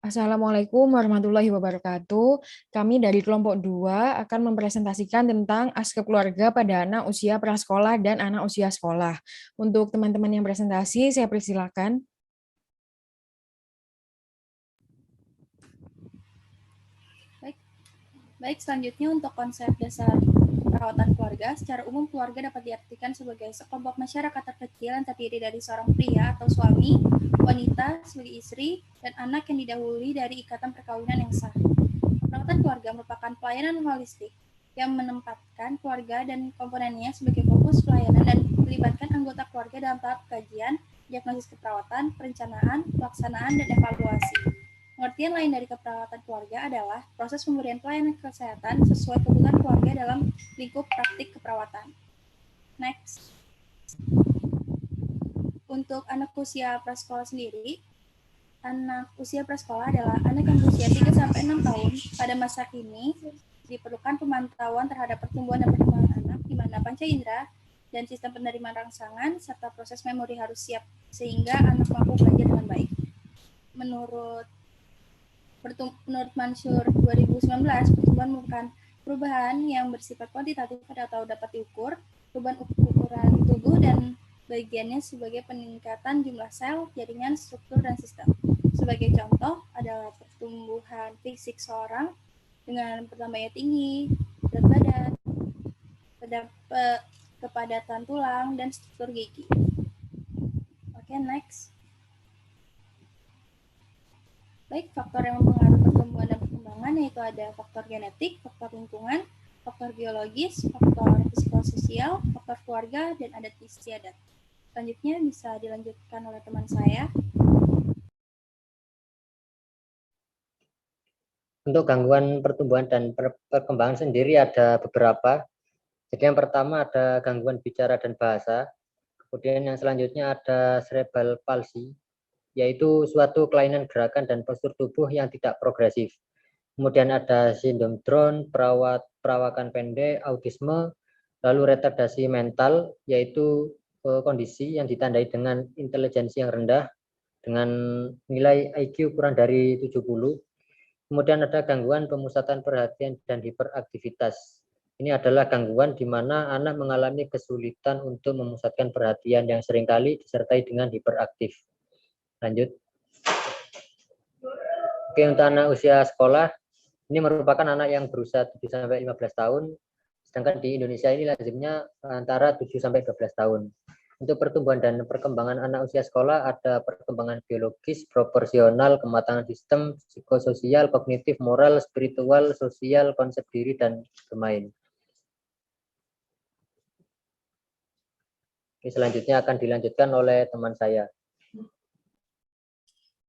Assalamualaikum warahmatullahi wabarakatuh. Kami dari kelompok 2 akan mempresentasikan tentang aske keluarga pada anak usia prasekolah dan anak usia sekolah. Untuk teman-teman yang presentasi, saya persilakan. Baik, selanjutnya untuk konsep dasar perawatan keluarga. Secara umum, keluarga dapat diartikan sebagai sekelompok masyarakat terkecil yang terdiri dari seorang pria atau suami, wanita sebagai istri, dan anak yang didahului dari ikatan perkawinan yang sah. Perawatan keluarga merupakan pelayanan holistik yang menempatkan keluarga dan komponennya sebagai fokus pelayanan dan melibatkan anggota keluarga dalam tahap kajian, diagnosis keperawatan, perencanaan, pelaksanaan, dan evaluasi. Pengertian lain dari keperawatan keluarga adalah proses pemberian pelayanan kesehatan sesuai kebutuhan keluarga dalam lingkup praktik keperawatan. Next. Untuk anak usia prasekolah sendiri, anak usia prasekolah adalah anak yang berusia 3-6 tahun. Pada masa ini, diperlukan pemantauan terhadap pertumbuhan dan perkembangan anak, di mana panca indera dan sistem penerimaan rangsangan serta proses memori harus siap sehingga anak mampu belajar dengan baik. Menurut Mansur 2019, pertumbuhan merupakan perubahan yang bersifat kuantitatif atau dapat diukur, perubahan ukuran tubuh dan bagiannya sebagai peningkatan jumlah sel, jaringan, struktur, dan sistem. Sebagai contoh adalah pertumbuhan fisik seorang dengan pertambahannya tinggi, berat badan, kepadatan tulang, dan struktur gigi. Oke, next. Baik, faktor yang mempengaruhi pertumbuhan dan perkembangan yaitu ada faktor genetik, faktor lingkungan, faktor biologis, faktor psikososial, faktor keluarga, dan adat istiadat. Selanjutnya bisa dilanjutkan oleh teman saya. Untuk gangguan pertumbuhan dan perkembangan sendiri ada beberapa. Jadi yang pertama ada gangguan bicara dan bahasa. Kemudian yang selanjutnya ada cerebral palsy, yaitu suatu kelainan gerakan dan postur tubuh yang tidak progresif. Kemudian ada sindrom Down, perawakan pendek, autisme, lalu retardasi mental, yaitu kondisi yang ditandai dengan intelijensi yang rendah, dengan nilai IQ kurang dari 70. Kemudian ada gangguan pemusatan perhatian dan hiperaktivitas. Ini adalah gangguan di mana anak mengalami kesulitan untuk memusatkan perhatian yang seringkali disertai dengan hiperaktif. Lanjut. Oke, untuk anak usia sekolah, ini merupakan anak yang berusia 7-15 tahun, sedangkan di Indonesia ini lazimnya antara 7-12 tahun. Untuk pertumbuhan dan perkembangan anak usia sekolah ada perkembangan biologis, proporsional, kematangan sistem, psikososial, kognitif, moral, spiritual, sosial, konsep diri, dan bermain. Oke, selanjutnya akan dilanjutkan oleh teman saya.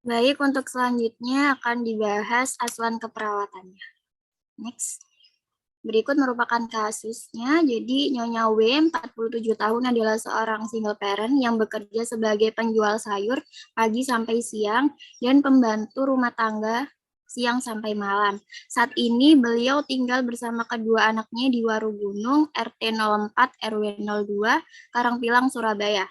Baik, untuk selanjutnya akan dibahas asuhan keperawatannya. Next. Berikut merupakan kasusnya. Jadi Nyonya W, 47 tahun, adalah seorang single parent yang bekerja sebagai penjual sayur pagi sampai siang dan pembantu rumah tangga siang sampai malam. Saat ini beliau tinggal bersama kedua anaknya di Warugunung, RT 04 RW 02, Karangpilang, Surabaya.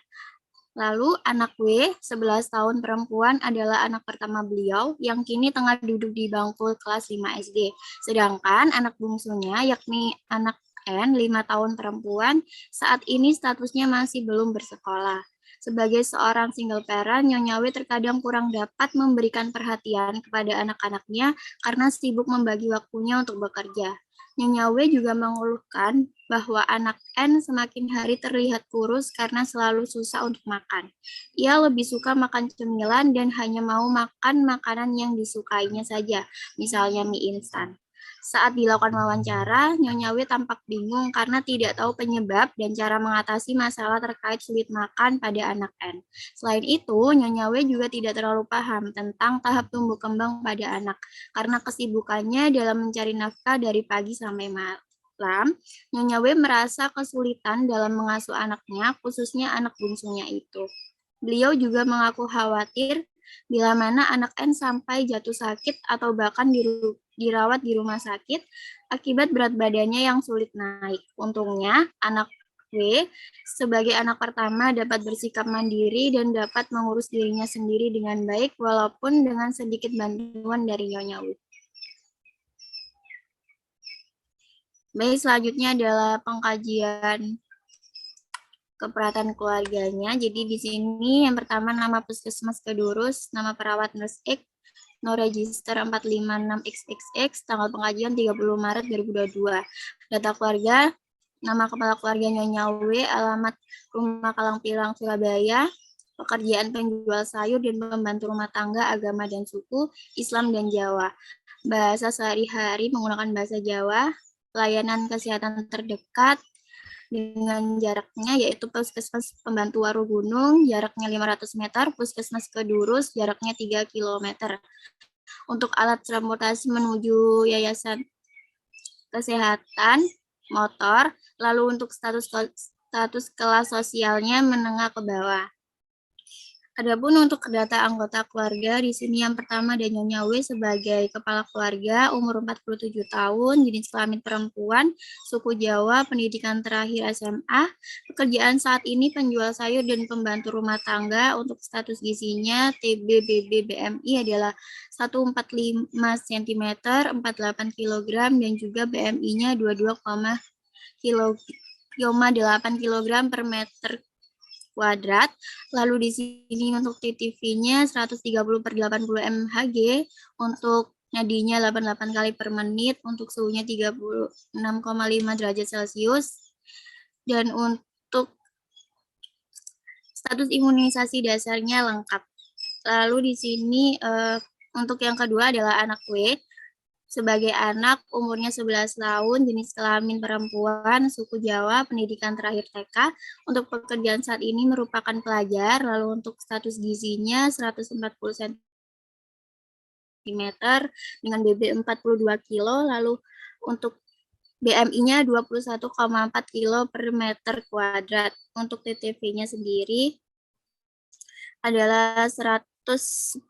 Lalu anak W, 11 tahun perempuan, adalah anak pertama beliau yang kini tengah duduk di bangku kelas 5 SD. Sedangkan anak bungsunya, yakni anak N, 5 tahun perempuan, saat ini statusnya masih belum bersekolah. Sebagai seorang single parent, Nyonya W terkadang kurang dapat memberikan perhatian kepada anak-anaknya karena sibuk membagi waktunya untuk bekerja. Nyonya W juga mengeluhkan bahwa anak N semakin hari terlihat kurus karena selalu susah untuk makan. Ia lebih suka makan cemilan dan hanya mau makan makanan yang disukainya saja, misalnya mie instan. Saat dilakukan wawancara, Nyonya W tampak bingung karena tidak tahu penyebab dan cara mengatasi masalah terkait sulit makan pada anak N. Selain itu, Nyonya W juga tidak terlalu paham tentang tahap tumbuh kembang pada anak, karena kesibukannya dalam mencari nafkah dari pagi sampai malam. Nyonya W merasa kesulitan dalam mengasuh anaknya, khususnya anak bungsunya itu. Beliau juga mengaku khawatir bila mana anak N sampai jatuh sakit atau bahkan dirawat di rumah sakit akibat berat badannya yang sulit naik. Untungnya, anak W, sebagai anak pertama dapat bersikap mandiri dan dapat mengurus dirinya sendiri dengan baik walaupun dengan sedikit bantuan dari Nyonya W. Baik, selanjutnya adalah pengkajian keperawatan keluarganya. Jadi di sini yang pertama nama puskesmas Kedurus, nama perawat Nurse X, no register 456XXX, tanggal pengkajian 30 Maret 2022. Data keluarga, nama kepala keluarga Nyonya W, alamat Rumah Kalang Pilang, Surabaya, pekerjaan penjual sayur dan pembantu rumah tangga, agama dan suku, Islam dan Jawa. Bahasa sehari-hari menggunakan bahasa Jawa, pelayanan kesehatan terdekat dengan jaraknya yaitu puskesmas Pembantu Warugunung, jaraknya 500 meter, puskesmas Kedurus, jaraknya 3 km. Untuk alat transportasi menuju yayasan kesehatan, motor, lalu untuk status kelas sosialnya menengah ke bawah. Adapun untuk data anggota keluarga, di sini yang pertama ada Nyonya W sebagai kepala keluarga, umur 47 tahun, jenis kelamin perempuan, suku Jawa, pendidikan terakhir SMA, pekerjaan saat ini penjual sayur dan pembantu rumah tangga. Untuk status gizinya TB, BB, BMI adalah 145 cm, 48 kg, dan juga BMI-nya 22,8 kg per meter kuadrat. Lalu di sini untuk TTV-nya 130/80 mHg, untuk nadinya 88 kali per menit, untuk suhunya 36,5 derajat Celcius, dan untuk status imunisasi dasarnya lengkap. Lalu di sini untuk yang kedua adalah anak W. Sebagai anak, umurnya 11 tahun, jenis kelamin perempuan, suku Jawa, pendidikan terakhir TK. Untuk pekerjaan saat ini merupakan pelajar, lalu untuk status gizinya 140 cm dengan BB 42 kilo, lalu untuk BMI-nya 21,4 kilo per meter kuadrat. Untuk TTV-nya sendiri adalah 110/70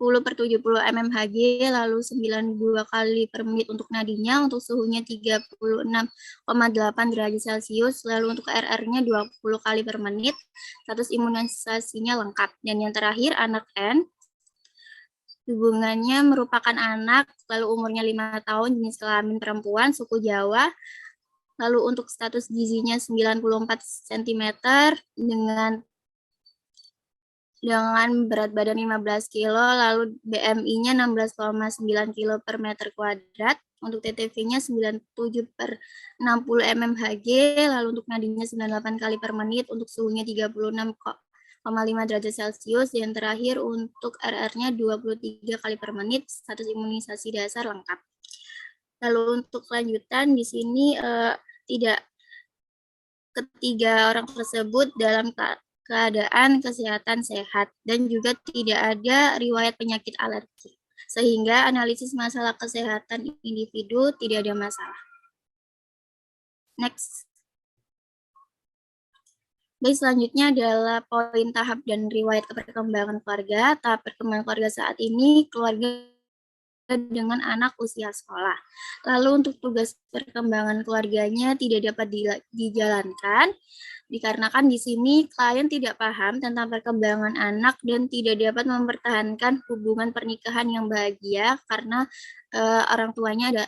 mmHg, lalu 92 kali per menit untuk nadinya, untuk suhunya 36,8 derajat Celcius, lalu untuk RR-nya 20 kali per menit, status imunisasinya lengkap. Dan yang terakhir, anak N, hubungannya merupakan anak, lalu umurnya 5 tahun, jenis kelamin perempuan, suku Jawa, lalu untuk status gizinya 94 cm, dengan berat badan 15 kilo, lalu BMI-nya 16,9 kilo per meter kuadrat, untuk TTV-nya 97/60 mmHg, lalu untuk nadinya 98 kali per menit, untuk suhunya 36,5 derajat Celcius, dan terakhir untuk RR-nya 23 kali per menit, status imunisasi dasar lengkap. Lalu untuk lanjutan di sini ketiga orang tersebut dalam keadaan kesehatan sehat dan juga tidak ada riwayat penyakit alergi, sehingga analisis masalah kesehatan individu tidak ada masalah. Next. Baik, selanjutnya adalah poin tahap dan riwayat perkembangan keluarga. Tahap perkembangan keluarga saat ini, keluarga dengan anak usia sekolah. Lalu untuk tugas perkembangan keluarganya tidak dapat dijalankan dikarenakan di sini klien tidak paham tentang perkembangan anak dan tidak dapat mempertahankan hubungan pernikahan yang bahagia karena orang tuanya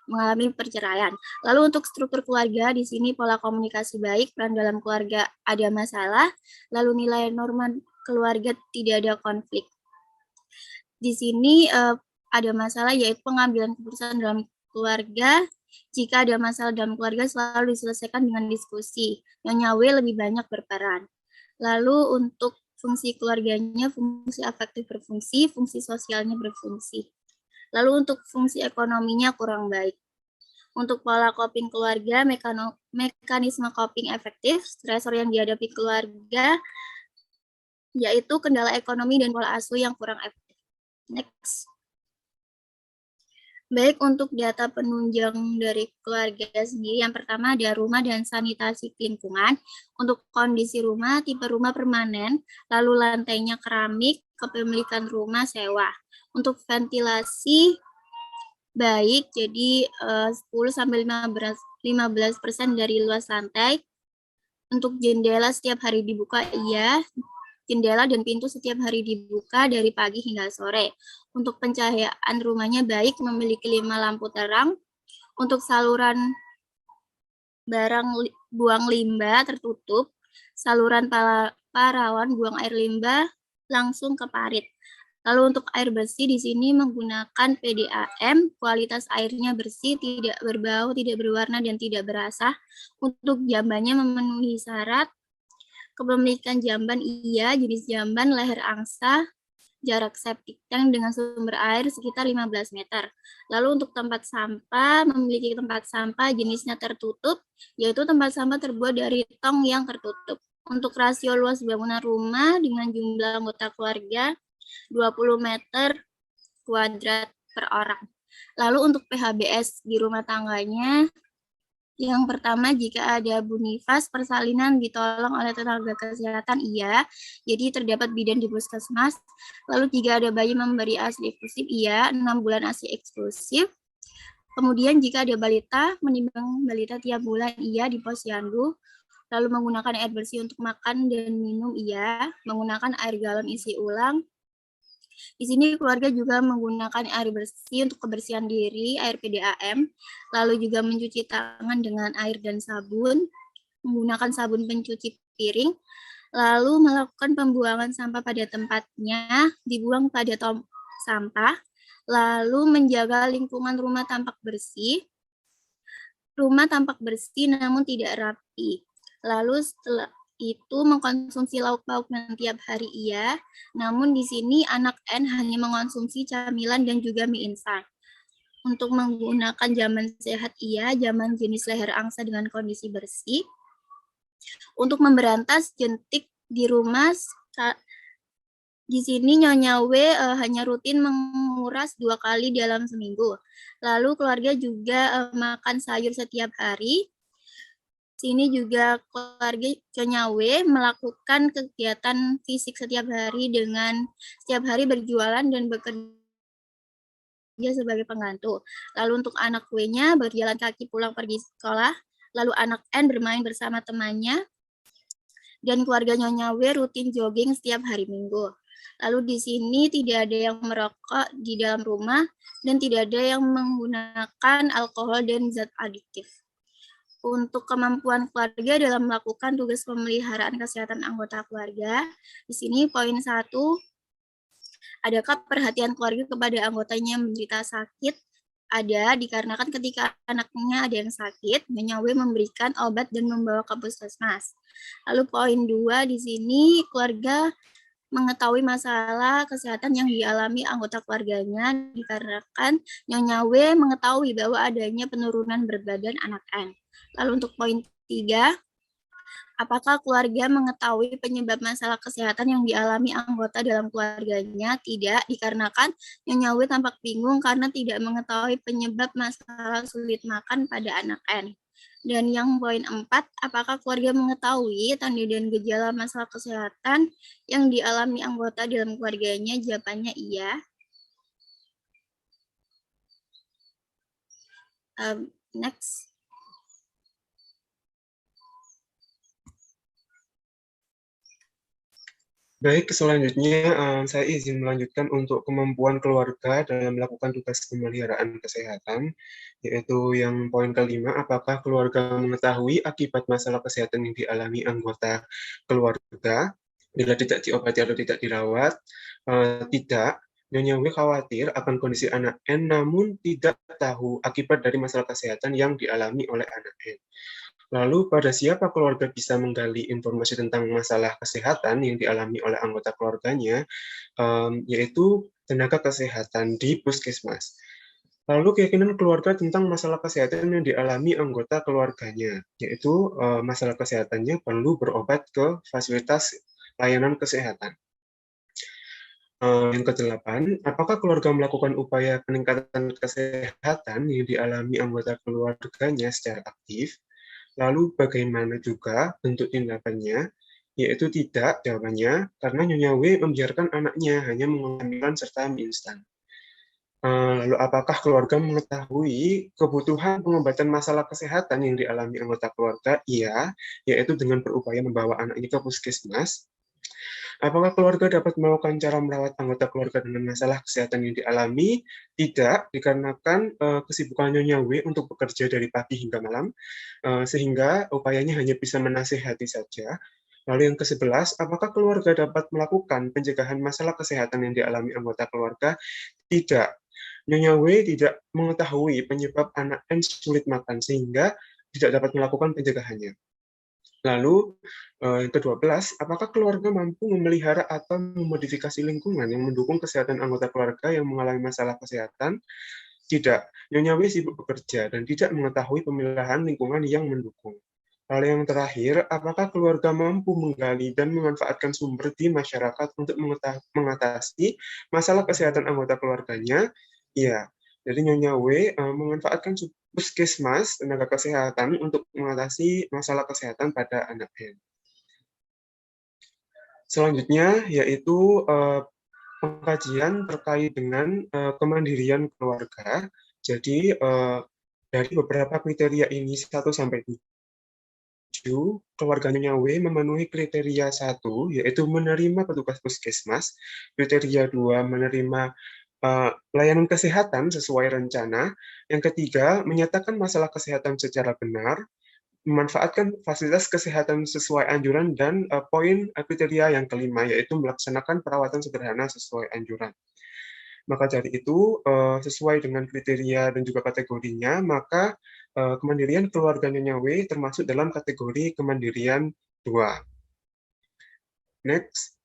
mengalami perceraian. Lalu untuk struktur keluarga di sini pola komunikasi baik, peran dalam keluarga ada masalah, lalu nilai norma keluarga tidak ada konflik. Di sini ada masalah yaitu pengambilan keputusan dalam keluarga. Jika ada masalah dalam keluarga selalu diselesaikan dengan diskusi. Nyonya W lebih banyak berperan. Lalu untuk fungsi keluarganya, fungsi afektif berfungsi, fungsi sosialnya berfungsi. Lalu untuk fungsi ekonominya kurang baik. Untuk pola coping keluarga, mekanisme coping efektif, stresor yang dihadapi keluarga, yaitu kendala ekonomi dan pola asuh yang kurang efektif. Next. Baik, untuk data penunjang dari keluarga sendiri, yang pertama ada rumah dan sanitasi lingkungan. Untuk kondisi rumah, tipe rumah permanen, lalu lantainya keramik, kepemilikan rumah sewa. Untuk ventilasi baik, jadi 10-15% dari luas lantai. Untuk jendela setiap hari dibuka, iya. Jendela dan pintu setiap hari dibuka dari pagi hingga sore. Untuk pencahayaan rumahnya baik, memiliki 5 lampu terang. Untuk saluran buang limbah tertutup, saluran parawan buang air limbah langsung ke parit. Lalu untuk air bersih di sini menggunakan PDAM, kualitas airnya bersih, tidak berbau, tidak berwarna, dan tidak berasa. Untuk jambannya memenuhi syarat. Kepemilikan jamban iya, jenis jamban leher angsa, jarak septic tank dengan sumber air sekitar 15 meter. Lalu untuk tempat sampah, memiliki tempat sampah jenisnya tertutup, yaitu tempat sampah terbuat dari tong yang tertutup. Untuk rasio luas bangunan rumah dengan jumlah anggota keluarga 20 meter kuadrat per orang. Lalu untuk PHBS di rumah tangganya, yang pertama, jika ada bunifas persalinan ditolong oleh tenaga kesehatan, iya. Jadi terdapat bidan di puskesmas. Lalu jika ada bayi memberi ASI eksklusif, iya. 6 bulan ASI eksklusif. Kemudian jika ada balita, menimbang balita tiap bulan, iya, di posyandu. Lalu menggunakan air bersih untuk makan dan minum, iya. Menggunakan air galon isi ulang. Di sini keluarga juga menggunakan air bersih untuk kebersihan diri, air PDAM, lalu juga mencuci tangan dengan air dan sabun, menggunakan sabun pencuci piring, lalu melakukan pembuangan sampah pada tempatnya, dibuang pada tong sampah, lalu menjaga lingkungan rumah tampak bersih namun tidak rapi. Lalu setelah itu mengkonsumsi lauk pauk yang tiap hari iya, namun di sini anak N hanya mengkonsumsi camilan dan juga mie instan. Untuk menggunakan jamban sehat iya, jamban jenis leher angsa dengan kondisi bersih. Untuk memberantas jentik di rumah, di sini Nyonya W hanya rutin menguras 2 kali dalam seminggu. Lalu keluarga juga makan sayur setiap hari. Sini juga keluarga Nyonya W melakukan kegiatan fisik setiap hari dengan setiap hari berjualan dan bekerja sebagai penggantu. Lalu untuk anak W-nya berjalan kaki pulang pergi sekolah, lalu anak N bermain bersama temannya, dan keluarga Nyonya W rutin jogging setiap hari Minggu. Lalu di sini tidak ada yang merokok di dalam rumah dan tidak ada yang menggunakan alkohol dan zat adiktif. Untuk kemampuan keluarga dalam melakukan tugas pemeliharaan kesehatan anggota keluarga, di sini poin 1, adakah perhatian keluarga kepada anggotanya yang menderita sakit? Ada, dikarenakan ketika anaknya ada yang sakit, Nyonya W memberikan obat dan membawa ke puskesmas. Lalu poin 2 di sini, keluarga mengetahui masalah kesehatan yang dialami anggota keluarganya, dikarenakan Nyonya W mengetahui bahwa adanya penurunan berat badan anak N. Lalu untuk poin 3, apakah keluarga mengetahui penyebab masalah kesehatan yang dialami anggota dalam keluarganya? Tidak, dikarenakan Nyonya W tampak bingung karena tidak mengetahui penyebab masalah sulit makan pada anak N. Dan yang poin 4, apakah keluarga mengetahui tanda dan gejala masalah kesehatan yang dialami anggota dalam keluarganya? Jawabannya iya. Next. Baik, selanjutnya saya izin melanjutkan untuk kemampuan keluarga dalam melakukan tugas pemeliharaan kesehatan, yaitu yang poin kelima, apakah keluarga mengetahui akibat masalah kesehatan yang dialami anggota keluarga bila tidak diobati atau tidak dirawat? Tidak. Nyonya W khawatir akan kondisi anak N, namun tidak tahu akibat dari masalah kesehatan yang dialami oleh anak N. Lalu, pada siapa keluarga bisa menggali informasi tentang masalah kesehatan yang dialami oleh anggota keluarganya, yaitu tenaga kesehatan di puskesmas. Lalu, keyakinan keluarga tentang masalah kesehatan yang dialami anggota keluarganya, yaitu masalah kesehatannya perlu berobat ke fasilitas layanan kesehatan. Yang ke-8, apakah keluarga melakukan upaya peningkatan kesehatan yang dialami anggota keluarganya secara aktif? Lalu bagaimana juga bentuk tindakannya? Yaitu tidak, jawabannya, karena Nyonya W membiarkan anaknya hanya mengonsumsi serta mie instan. Lalu apakah keluarga mengetahui kebutuhan pengobatan masalah kesehatan yang dialami anggota keluarga? Iya, yaitu dengan berupaya membawa anak ini ke puskesmas. Apakah keluarga dapat melakukan cara merawat anggota keluarga dengan masalah kesehatan yang dialami? Tidak, dikarenakan kesibukan Nyonya W untuk bekerja dari pagi hingga malam, sehingga upayanya hanya bisa menasihati saja. Lalu yang ke-11, apakah keluarga dapat melakukan pencegahan masalah kesehatan yang dialami anggota keluarga? Tidak. Nyonya W tidak mengetahui penyebab anak N sulit makan, sehingga tidak dapat melakukan pencegahannya. Lalu, yang ke-12, apakah keluarga mampu memelihara atau memodifikasi lingkungan yang mendukung kesehatan anggota keluarga yang mengalami masalah kesehatan? Tidak. Nyonya W sibuk bekerja dan tidak mengetahui pemilihan lingkungan yang mendukung. Lalu yang terakhir, apakah keluarga mampu menggali dan memanfaatkan sumber di masyarakat untuk mengatasi masalah kesehatan anggota keluarganya? Iya. Jadi Nyonya W memanfaatkan puskesmas, tenaga kesehatan untuk mengatasi masalah kesehatan pada anak N. Selanjutnya yaitu pengkajian terkait dengan kemandirian keluarga. Jadi dari beberapa kriteria ini 1 sampai 7, keluarga Nyonya W memenuhi kriteria 1, yaitu menerima petugas puskesmas. Kriteria 2, menerima layanan kesehatan sesuai rencana. Yang ketiga, menyatakan masalah kesehatan secara benar, memanfaatkan fasilitas kesehatan sesuai anjuran, dan poin kriteria yang kelima, yaitu melaksanakan perawatan sederhana sesuai anjuran. Maka dari itu, sesuai dengan kriteria dan juga kategorinya, maka kemandirian keluarga Nyonya W termasuk dalam kategori kemandirian 2. Next.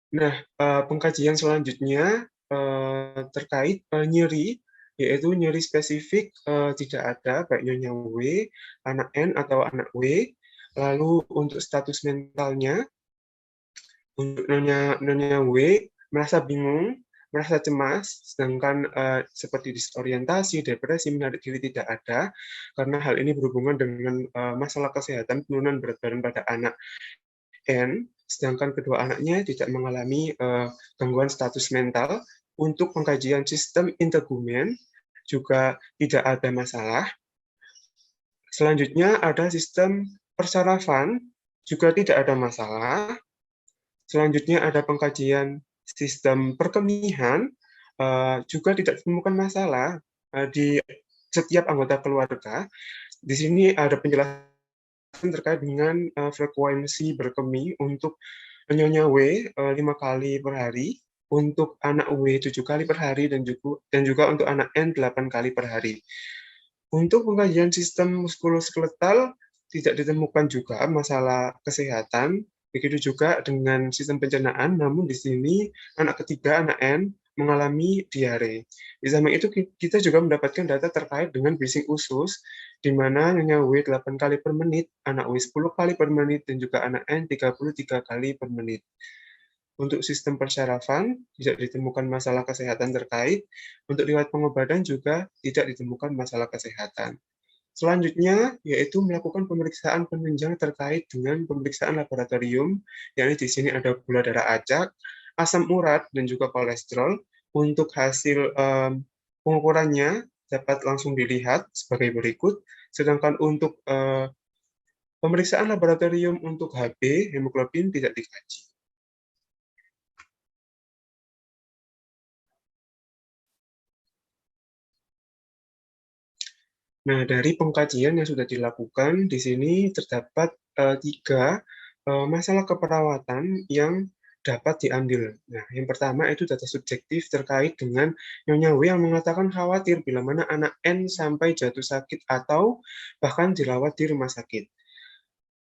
Nah, pengkajian selanjutnya terkait nyeri, yaitu nyeri spesifik tidak ada, baik Nyonya W, anak N, atau anak W. Lalu untuk status mentalnya, untuk Nyonya W merasa bingung, merasa cemas, sedangkan seperti disorientasi, depresi, menarik diri tidak ada, karena hal ini berhubungan dengan masalah kesehatan penurunan berat badan pada anak N, sedangkan kedua anaknya tidak mengalami gangguan status mental. Untuk pengkajian sistem integumen juga tidak ada masalah. Selanjutnya ada sistem persarafan, juga tidak ada masalah. Selanjutnya ada pengkajian sistem perkemihan, juga tidak ditemukan masalah di setiap anggota keluarga. Di sini ada penjelasan terkait dengan frekuensi berkemih untuk Nyonya W 5 kali per hari, untuk anak W 7 kali per hari, dan juga untuk anak N 8 kali per hari. Untuk pengkajian sistem muskuloskeletal tidak ditemukan juga masalah kesehatan, begitu juga dengan sistem pencernaan, namun di sini anak ketiga, anak N, mengalami diare. Di samping itu kita juga mendapatkan data terkait dengan bising usus, di mana Nyonya W 8 kali per menit, anak W 10 kali per menit, dan juga anak N 33 kali per menit. Untuk sistem persyarafan tidak ditemukan masalah kesehatan terkait, untuk riwayat pengobatan juga tidak ditemukan masalah kesehatan. Selanjutnya yaitu melakukan pemeriksaan penunjang terkait dengan pemeriksaan laboratorium, yakni di sini ada gula darah acak, asam urat, dan juga kolesterol. Untuk hasil pengukurannya dapat langsung dilihat sebagai berikut, sedangkan untuk pemeriksaan laboratorium untuk HB, hemoglobin, tidak dikaji. Nah, dari pengkajian yang sudah dilakukan, di sini terdapat 3 masalah keperawatan yang dapat diambil. Nah, yang pertama itu data subjektif terkait dengan Nyonya W yang mengatakan khawatir bila mana anak N sampai jatuh sakit atau bahkan dirawat di rumah sakit.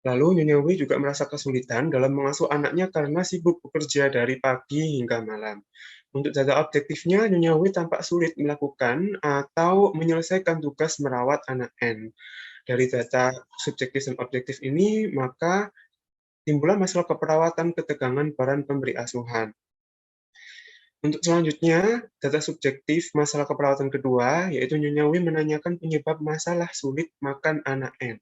Lalu Nyonya W juga merasa kesulitan dalam mengasuh anaknya karena sibuk bekerja dari pagi hingga malam. Untuk data objektifnya, Nyonya W tampak sulit melakukan atau menyelesaikan tugas merawat anak N. Dari data subjektif dan objektif ini, maka timbullah masalah keperawatan ketegangan peran pemberi asuhan. Untuk selanjutnya, data subjektif masalah keperawatan kedua, yaitu Nyonya W menanyakan penyebab masalah sulit makan anak N.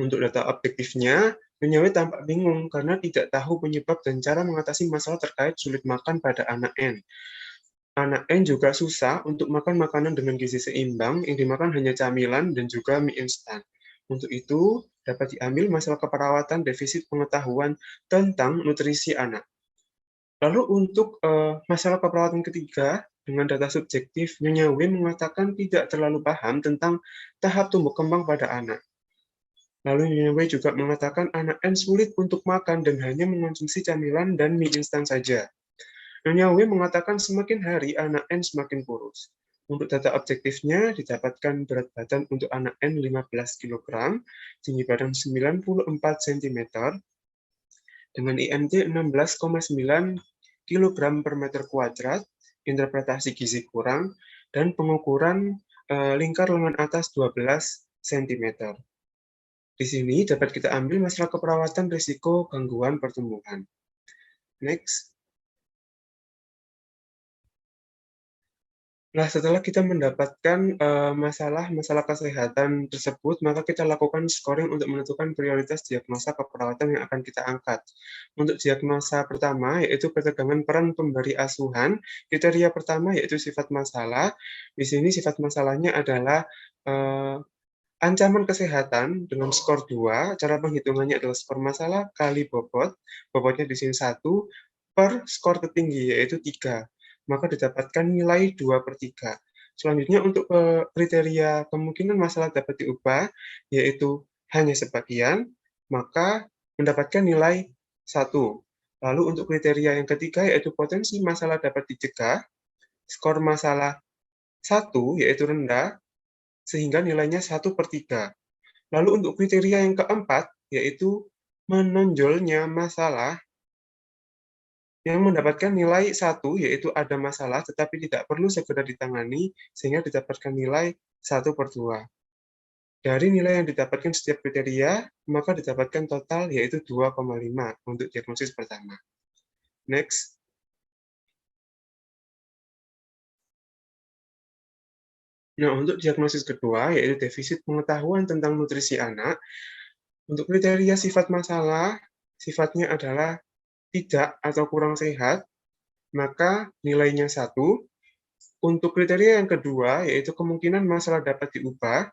Untuk data objektifnya, Nyonya W tampak bingung karena tidak tahu penyebab dan cara mengatasi masalah terkait sulit makan pada anak N. Anak N juga susah untuk makan makanan dengan gizi seimbang, yang dimakan hanya camilan dan juga mie instan. Untuk itu, dapat diambil masalah keperawatan defisit pengetahuan tentang nutrisi anak. Lalu untuk masalah keperawatan ketiga, dengan data subjektif, Nyonya W mengatakan tidak terlalu paham tentang tahap tumbuh kembang pada anak. Lalu Nyonya W juga mengatakan anak N sulit untuk makan dan hanya mengonsumsi camilan dan mie instan saja. Nyonya W mengatakan semakin hari anak N semakin kurus. Untuk data objektifnya didapatkan berat badan untuk anak N 15 kg, tinggi badan 94 cm, dengan IMT 16,9 kg per meter kuadrat, interpretasi gizi kurang, dan pengukuran lingkar lengan atas 12 cm. Di sini dapat kita ambil masalah keperawatan risiko gangguan pertumbuhan. Next. Nah, setelah kita mendapatkan masalah kesehatan tersebut, maka kita lakukan scoring untuk menentukan prioritas diagnosa keperawatan yang akan kita angkat. Untuk diagnosa pertama, yaitu ketegangan peran pemberi asuhan. Kriteria pertama yaitu sifat masalah. Di sini sifat masalahnya adalah ancaman kesehatan dengan skor 2. Cara penghitungannya adalah skor masalah kali bobot. Bobotnya di sini 1 per skor tertinggi, yaitu 3. Maka didapatkan nilai 2/3. Selanjutnya untuk kriteria kemungkinan masalah dapat diubah, yaitu hanya sebagian, maka mendapatkan nilai 1. Lalu untuk kriteria yang ketiga, yaitu potensi masalah dapat dicegah, skor masalah 1, yaitu rendah, sehingga nilainya 1/3. Lalu untuk kriteria yang keempat, yaitu menonjolnya masalah, yang mendapatkan nilai 1, yaitu ada masalah tetapi tidak perlu segera ditangani, sehingga didapatkan nilai 1/2. Dari nilai yang didapatkan setiap kriteria, maka didapatkan total yaitu 2,5 untuk diagnosis pertama. Next. Nah, untuk diagnosis kedua, yaitu defisit pengetahuan tentang nutrisi anak. Untuk kriteria sifat masalah, sifatnya adalah tidak atau kurang sehat, maka nilainya 1. Untuk kriteria yang kedua, yaitu kemungkinan masalah dapat diubah,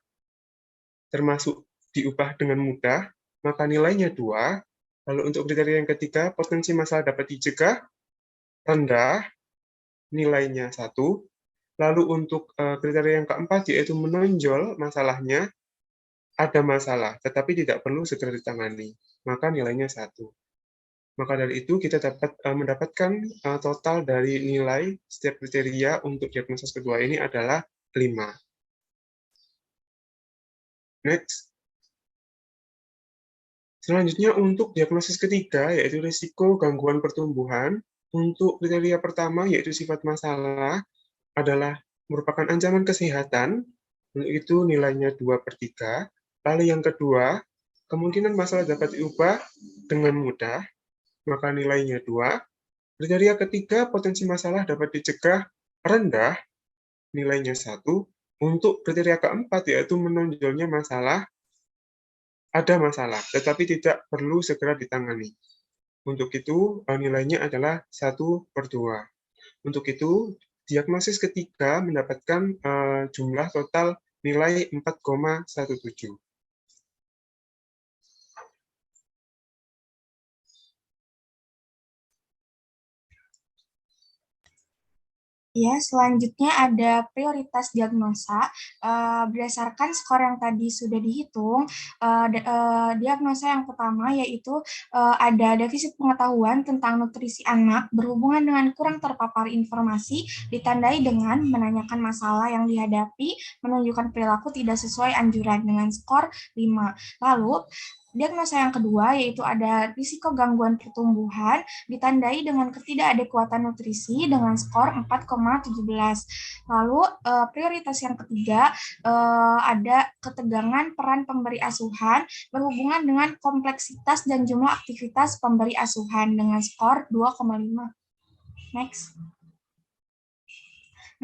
termasuk diubah dengan mudah, maka nilainya 2. Lalu untuk kriteria yang ketiga, potensi masalah dapat dicegah, rendah, nilainya 1. Lalu untuk kriteria yang keempat, yaitu menonjol masalahnya, ada masalah, tetapi tidak perlu segera ditangani, maka nilainya 1. Maka dari itu kita dapat mendapatkan total dari nilai setiap kriteria untuk diagnosis kedua ini adalah 5. Next. Selanjutnya untuk diagnosis ketiga, yaitu risiko gangguan pertumbuhan. Untuk kriteria pertama, yaitu sifat masalah, adalah merupakan ancaman kesehatan. Untuk itu nilainya 2/3. Lalu yang kedua, kemungkinan masalah dapat diubah dengan mudah, maka nilainya 2. Kriteria ketiga, potensi masalah dapat dicegah, rendah, nilainya 1. Untuk kriteria keempat, yaitu menonjolnya masalah, ada masalah, tetapi tidak perlu segera ditangani. Untuk itu, nilainya adalah 1/2. Untuk itu, diagnosis ketiga mendapatkan jumlah total nilai 4,17. Ya, selanjutnya ada prioritas diagnosa. Berdasarkan skor yang tadi sudah dihitung, diagnosa yang pertama yaitu ada defisit pengetahuan tentang nutrisi anak berhubungan dengan kurang terpapar informasi, ditandai dengan menanyakan masalah yang dihadapi, menunjukkan perilaku tidak sesuai anjuran dengan skor 5. Lalu, diagnosa yang kedua yaitu ada risiko gangguan pertumbuhan ditandai dengan ketidakadekuatan nutrisi dengan skor 4,17. Lalu prioritas yang ketiga ada ketegangan peran pemberi asuhan berhubungan dengan kompleksitas dan jumlah aktivitas pemberi asuhan dengan skor 2,5. Next.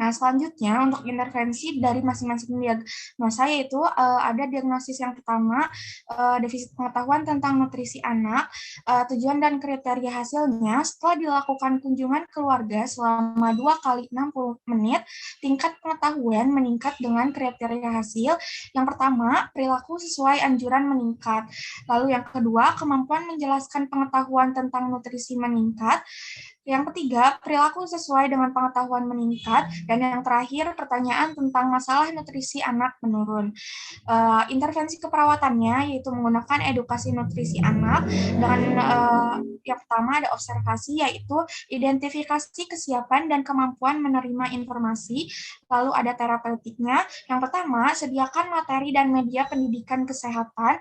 Nah, selanjutnya untuk intervensi dari masing-masing diagnosa yaitu ada diagnosis yang pertama, defisit pengetahuan tentang nutrisi anak, tujuan dan kriteria hasilnya setelah dilakukan kunjungan keluarga selama 2 kali 60 menit, tingkat pengetahuan meningkat dengan kriteria hasil. Yang pertama, perilaku sesuai anjuran meningkat. Lalu yang kedua, kemampuan menjelaskan pengetahuan tentang nutrisi meningkat. Yang ketiga, perilaku sesuai dengan pengetahuan meningkat. Dan yang terakhir, pertanyaan tentang masalah nutrisi anak menurun. Intervensi keperawatannya yaitu menggunakan edukasi nutrisi anak dengan yang pertama ada observasi, yaitu identifikasi kesiapan dan kemampuan menerima informasi. Lalu ada terapeutiknya. Yang pertama, sediakan materi dan media pendidikan kesehatan,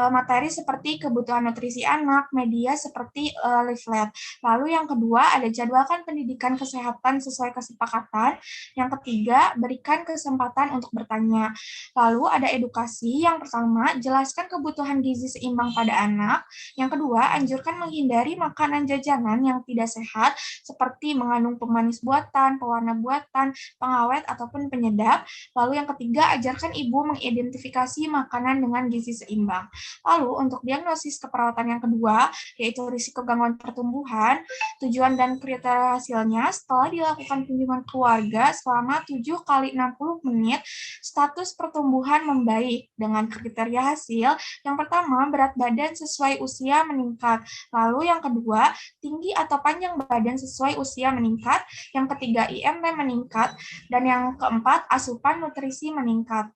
materi seperti kebutuhan nutrisi anak, media seperti leaflet. Lalu yang kedua, ada jadwalkan pendidikan kesehatan sesuai kesepakatan. Yang ketiga, berikan kesempatan untuk bertanya. Lalu ada edukasi. Yang pertama, jelaskan kebutuhan gizi seimbang pada anak. Yang kedua, anjurkan menghindari makanan jajanan yang tidak sehat seperti mengandung pemanis buatan, pewarna buatan, pengawet ataupun penyedap. Lalu yang ketiga, ajarkan ibu mengidentifikasi makanan dengan gizi seimbang. Lalu untuk diagnosis keperawatan yang kedua, yaitu risiko gangguan pertumbuhan, tujuan dan kriteria hasilnya setelah dilakukan kunjungan keluarga selama 7 kali 60 menit, status pertumbuhan membaik dengan kriteria hasil. Yang pertama, berat badan sesuai usia meningkat. Lalu yang kedua, tinggi atau panjang badan sesuai usia meningkat. Yang ketiga, IMT meningkat. Dan yang keempat, asupan nutrisi meningkat.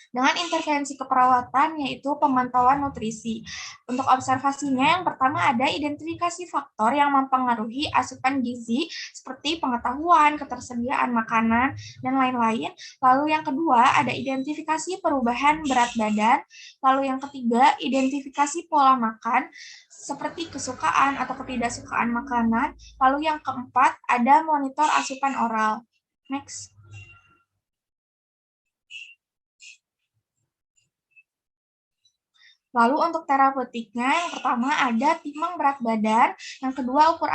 Dengan intervensi keperawatan yaitu pemantauan nutrisi. Untuk observasinya yang pertama ada identifikasi faktor yang mempengaruhi asupan gizi seperti pengetahuan, ketersediaan makanan, dan lain-lain. Lalu yang kedua ada identifikasi perubahan berat badan. Lalu yang ketiga identifikasi pola makan seperti kesukaan atau ketidaksukaan makanan. Lalu yang keempat ada monitor asupan oral. Next. Lalu untuk terapeutiknya, yang pertama ada timbang berat badan, yang kedua ukur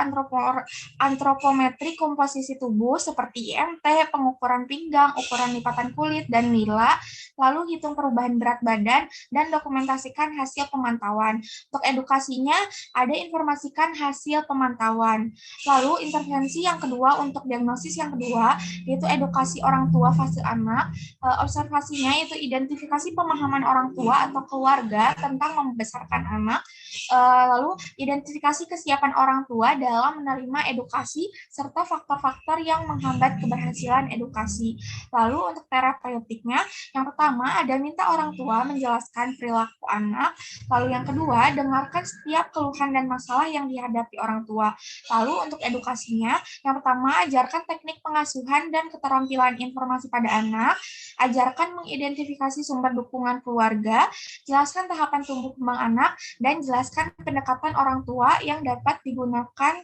antropometri komposisi tubuh seperti IMT, pengukuran pinggang, ukuran lipatan kulit, dan nila, lalu hitung perubahan berat badan, dan dokumentasikan hasil pemantauan. Untuk edukasinya, ada informasikan hasil pemantauan. Lalu intervensi yang kedua untuk diagnosis yang kedua, yaitu edukasi orang tua fase anak. Observasinya yaitu identifikasi pemahaman orang tua atau keluarga tentang membesarkan anak, lalu identifikasi kesiapan orang tua dalam menerima edukasi, serta faktor-faktor yang menghambat keberhasilan edukasi. Lalu untuk terapeutiknya, yang pertama ada minta orang tua menjelaskan perilaku anak, lalu yang kedua dengarkan setiap keluhan dan masalah yang dihadapi orang tua. Lalu untuk edukasinya, yang pertama ajarkan teknik pengasuhan dan keterampilan informasi pada anak, ajarkan mengidentifikasi sumber dukungan keluarga, jelaskan tahapan tumbuh kembang anak, dan jelaskan pendekatan orang tua yang dapat digunakan.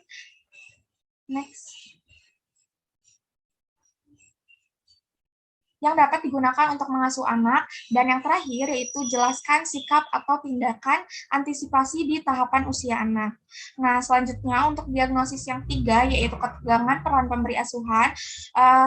Next. Yang dapat digunakan untuk mengasuh anak, dan yang terakhir yaitu jelaskan sikap atau tindakan antisipasi di tahapan usia anak. Nah, selanjutnya untuk diagnosis yang 3 yaitu ketegangan peran pemberi asuhan,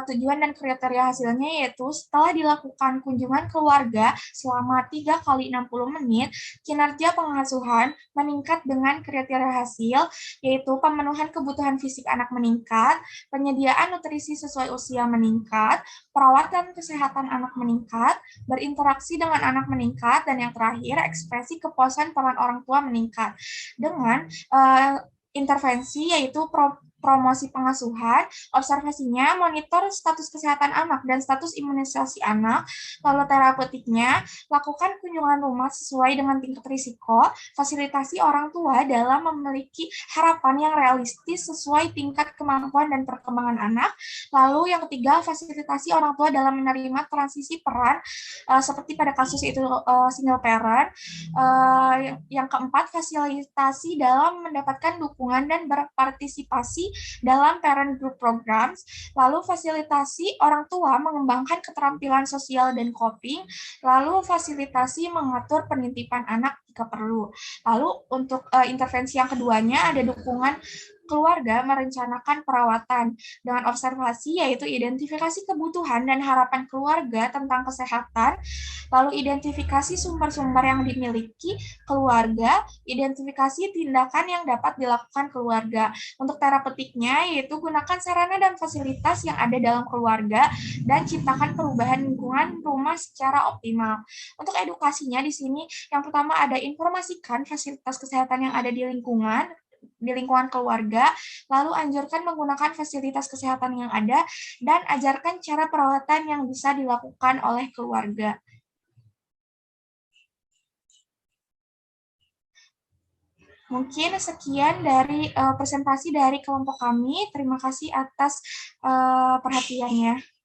tujuan dan kriteria hasilnya yaitu setelah dilakukan kunjungan keluarga selama 3 kali 60 menit, kinerja pengasuhan meningkat dengan kriteria hasil yaitu pemenuhan kebutuhan fisik anak meningkat, penyediaan nutrisi sesuai usia meningkat, perawatan kesehatan anak meningkat, berinteraksi dengan anak meningkat, dan yang terakhir ekspresi kepuasan peran orang tua meningkat. Dengan intervensi yaitu promosi pengasuhan, observasinya monitor status kesehatan anak dan status imunisasi anak, lalu terapeutiknya lakukan kunjungan rumah sesuai dengan tingkat risiko, fasilitasi orang tua dalam memiliki harapan yang realistis sesuai tingkat kemampuan dan perkembangan anak, lalu yang ketiga fasilitasi orang tua dalam menerima transisi peran seperti pada kasus itu single parent, yang keempat fasilitasi dalam mendapatkan dukungan dan berpartisipasi dalam parent group programs, lalu fasilitasi orang tua mengembangkan keterampilan sosial dan coping, lalu fasilitasi mengatur penitipan anak jika perlu. Lalu untuk intervensi yang keduanya ada dukungan keluarga merencanakan perawatan dengan observasi, yaitu identifikasi kebutuhan dan harapan keluarga tentang kesehatan, lalu identifikasi sumber-sumber yang dimiliki keluarga, identifikasi tindakan yang dapat dilakukan keluarga. Untuk terapeutiknya, yaitu gunakan sarana dan fasilitas yang ada dalam keluarga dan ciptakan perubahan lingkungan rumah secara optimal. Untuk edukasinya di sini, yang pertama ada informasikan fasilitas kesehatan yang ada di lingkungan keluarga, lalu anjurkan menggunakan fasilitas kesehatan yang ada, dan ajarkan cara perawatan yang bisa dilakukan oleh keluarga. Mungkin sekian dari presentasi dari kelompok kami. Terima kasih atas perhatiannya.